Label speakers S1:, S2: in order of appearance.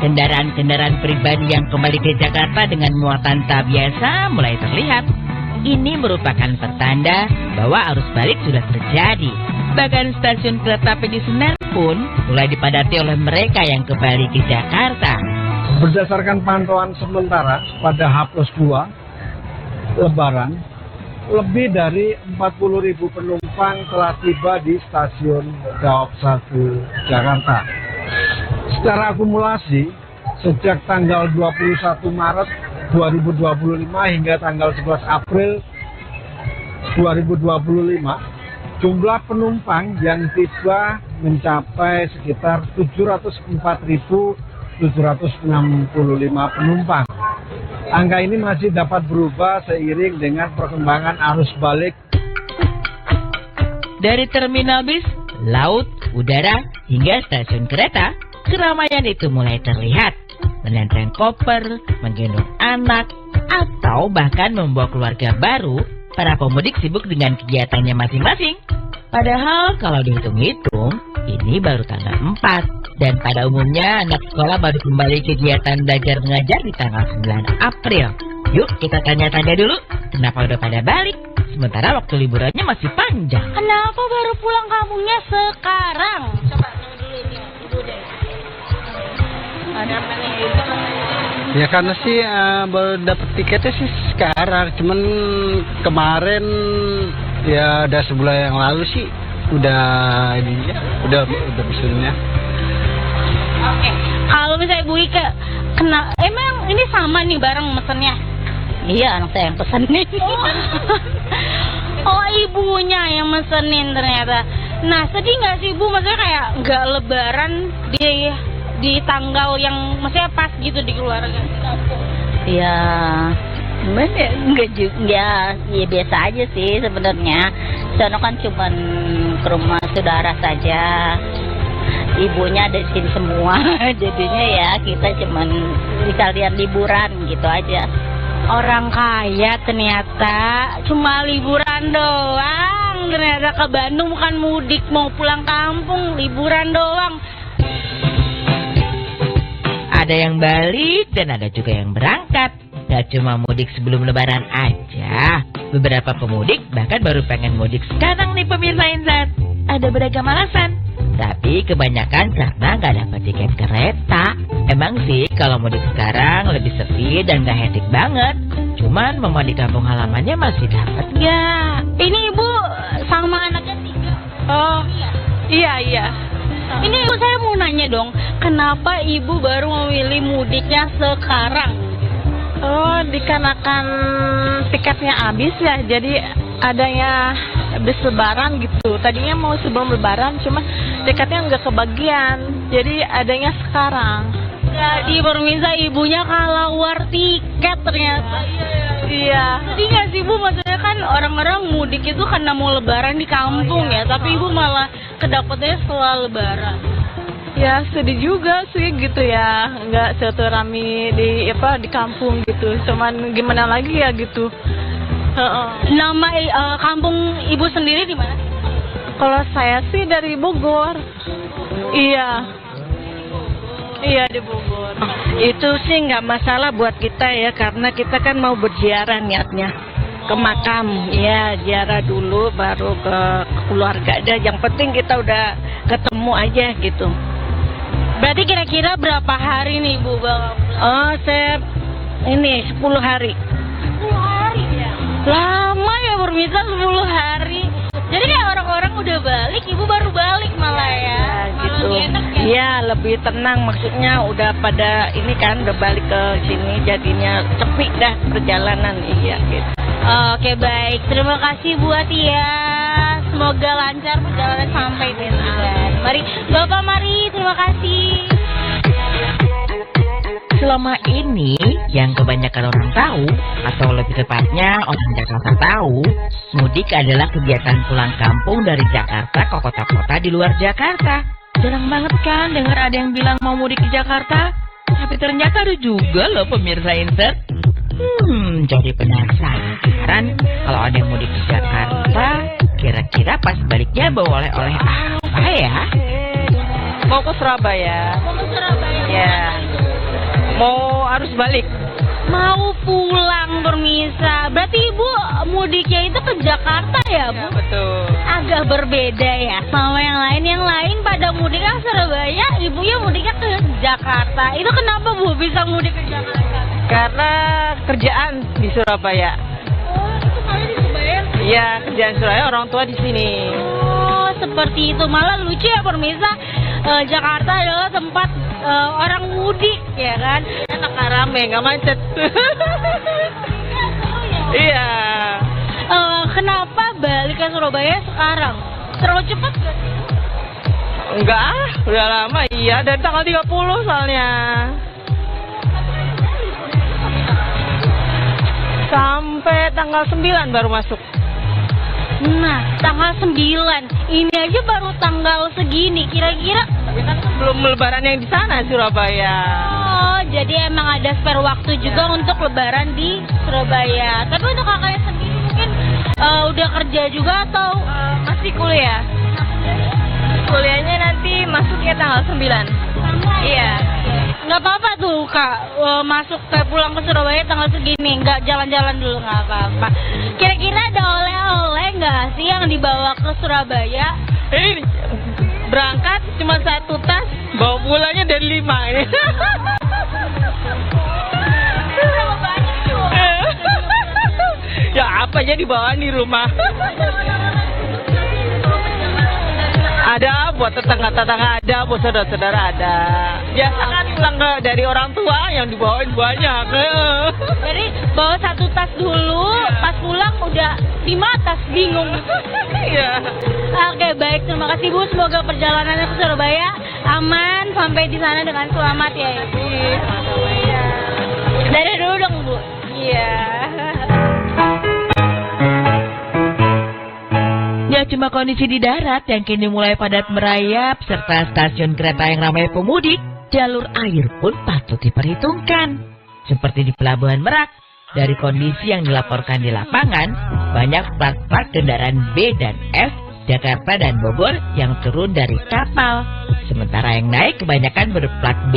S1: kendaraan-kendaraan pribadi yang kembali ke Jakarta dengan muatan tak biasa mulai terlihat. Ini merupakan pertanda bahwa arus balik sudah terjadi. Bahkan stasiun kereta api di Senen pun mulai dipadati oleh mereka yang kembali ke Jakarta.
S2: Berdasarkan pantauan sementara pada H+2 Lebaran, lebih dari 40.000 penumpang telah tiba di stasiun Daop 1 Jakarta. Secara akumulasi, sejak tanggal 21 Maret 2025 hingga tanggal 11 April 2025, jumlah penumpang yang tiba mencapai sekitar 704.765 penumpang. Angka ini masih dapat berubah seiring dengan perkembangan arus balik.
S1: Dari terminal bis, laut, udara, hingga stasiun kereta, keramaian itu mulai terlihat. Menenteng koper, menggendong anak, atau bahkan membawa keluarga baru, para pemudik sibuk dengan kegiatannya masing-masing. Padahal kalau dihitung-hitung, ini baru tanggal 4. Dan pada umumnya anak sekolah baru kembali kegiatan belajar mengajar di tanggal 9 April. Yuk kita tanya-tanya dulu, kenapa udah pada balik? Sementara waktu liburannya masih panjang.
S3: Kenapa baru pulang kampungnya sekarang? Coba dulu ini, Ibu deh.
S4: Ya karena sih baru dapet tiketnya sih sekarang, cuman kemarin ya udah sebulan yang lalu sih udah ini ya, udah pesennya.
S3: Oke, kalau misalnya Bu Ika, emang ini sama nih bareng mesennya?
S5: Iya, anak saya yang pesen nih.
S3: Oh, ibunya yang mesenin ternyata. Nah, sedih nggak sih Bu? Maksudnya kayak nggak lebaran di tanggal yang maksudnya pas gitu di keluarga di kampung.
S5: Ya, enggak juga, ya biasa aja sih sebenarnya. Soalnya kan cuman ke rumah saudara saja. Ibunya ada di sini semua. Jadinya ya kita cuman sekalian liburan gitu aja.
S3: Orang kaya ternyata cuma liburan doang. Ternyata ke Bandung bukan mudik, mau pulang kampung, liburan doang.
S1: Ada yang balik dan ada juga yang berangkat. Gak cuma mudik sebelum lebaran aja. Beberapa pemudik bahkan baru pengen mudik sekarang nih pemirsa Inzat. Ada beragam alasan. Tapi kebanyakan karena gak dapat tiket kereta. Emang sih kalau mudik sekarang lebih sepi dan gak hektik banget. Cuman mama di kampung halamannya masih dapat gak?
S3: Ini Ibu sama anaknya 3. Oh iya. Ini Ibu saya mau nanya dong, kenapa Ibu baru memilih mudiknya sekarang?
S6: Oh, dikarenakan tiketnya habis ya, jadi adanya habis lebaran gitu. Tadinya mau sebelum lebaran, cuma tiketnya nggak kebagian, jadi adanya sekarang.
S3: Jadi pemirsa ibunya kalah war tiket ternyata.
S6: Iya.
S3: Jadi nggak sih Bu, maksudnya kan orang-orang mudik itu karena mau lebaran di kampung ya, tapi Ibu malah kedapatnya setelah lebaran.
S6: Ya sedih juga sih gitu ya, nggak seterami di kampung gitu. Cuman gimana lagi ya gitu.
S3: Nama kampung Ibu sendiri di mana?
S6: Kalau saya sih dari Bogor. Iya di Bogor.
S7: Itu sih nggak masalah buat kita ya, karena kita kan mau berziarah niatnya ke makam. Ya ziarah dulu baru ke keluarga aja. Yang penting kita udah ketemu aja gitu.
S3: Berarti kira-kira berapa hari nih Bu Bang?
S7: Oh, saya ini 10 hari.
S3: 10 hari ya? Lama ya pemirsa, 10 hari. Jadi kayak orang-orang udah balik, Ibu baru balik malah ya?
S7: Ya gitu.
S3: Lebih enak ya?
S7: Iya, lebih tenang, maksudnya udah pada ini kan udah balik ke sini, jadinya sepi dah perjalanan. Iya gitu.
S3: Oke baik, terima kasih Bu Atia. Semoga lancar perjalanan sampai tujuan. Mari Bapak, mari, terima kasih.
S1: Selama ini yang kebanyakan orang tahu, atau lebih tepatnya orang Jakarta tahu, mudik adalah kegiatan pulang kampung dari Jakarta ke kota-kota di luar Jakarta. Jarang banget kan dengar ada yang bilang mau mudik ke Jakarta. Tapi ternyata ada juga loh pemirsa Insert. Jadi penasaran kalau ada yang mudik ke Jakarta, kira-kira pas baliknya bawa oleh-oleh apa ya?
S6: Mau ke Surabaya.
S3: Mau ke Surabaya.
S6: Ya.
S7: arus balik.
S3: Mau pulang permisa. Berarti ibu mudiknya itu ke Jakarta ya, Bu?
S7: Betul.
S3: Agak berbeda ya sama yang lain. Yang lain pada mudik ke Surabaya, ibunya mudiknya ke Jakarta. Itu kenapa Bu bisa mudik ke Jakarta?
S7: Karena kerjaan di Surabaya.
S3: Oh, itu malah di Surabaya.
S7: Iya, kerjaan Surabaya, orang tua di sini.
S3: Oh, seperti itu. Malah lucu ya permisa. Jakarta adalah tempat orang mudik, ya kan?
S7: Enak, rame, nggak macet. Iya.
S3: Kenapa balik ke Surabaya sekarang? Terlalu cepat gak sih?
S7: Enggak, udah lama. Iya, dari tanggal 30 soalnya. Sampai tanggal 9 baru masuk.
S3: Nah, tanggal 9. Ini aja baru tanggal segini. Kira-kira
S7: Tapi kan belum lebaran yang di sana Surabaya.
S3: oh, jadi emang ada spare waktu juga untuk lebaran di Surabaya. Tapi untuk kakaknya sendiri mungkin udah kerja juga atau
S7: Masih kuliah. Kuliahnya nanti masuknya tanggal 9. Iya.
S3: nggak apa-apa tuh Kak masuk ke pulang ke Surabaya tanggal segini, nggak jalan-jalan dulu nggak apa-apa. Kira-kira ada oleh-oleh nggak sih yang dibawa ke Surabaya?
S7: Ini berangkat cuma 1 tas, bawa pulangnya dari 5 ini.
S3: Berapa banyak tuh?
S7: Ya apa aja dibawa di rumah. Ada buat tetangga-tetangga, ada buat saudara-saudara ada. Biasa kan pulang dari orang tua yang dibawain banyak.
S3: Jadi bawa 1 tas dulu, pas pulang udah 5 tas, bingung.
S7: Iya.
S3: Oke baik, terima kasih Bu. Semoga perjalanannya ke Surabaya aman sampai di sana dengan selamat ya. Dari dulu dong Bu.
S7: Iya.
S1: Ya cuma kondisi di darat yang kini mulai padat merayap serta stasiun kereta yang ramai pemudik, jalur air pun patut diperhitungkan. Seperti di Pelabuhan Merak, dari kondisi yang dilaporkan di lapangan, banyak plat-plat kendaraan B dan F, Jakarta dan Bogor yang turun dari kapal. Sementara yang naik kebanyakan berplat B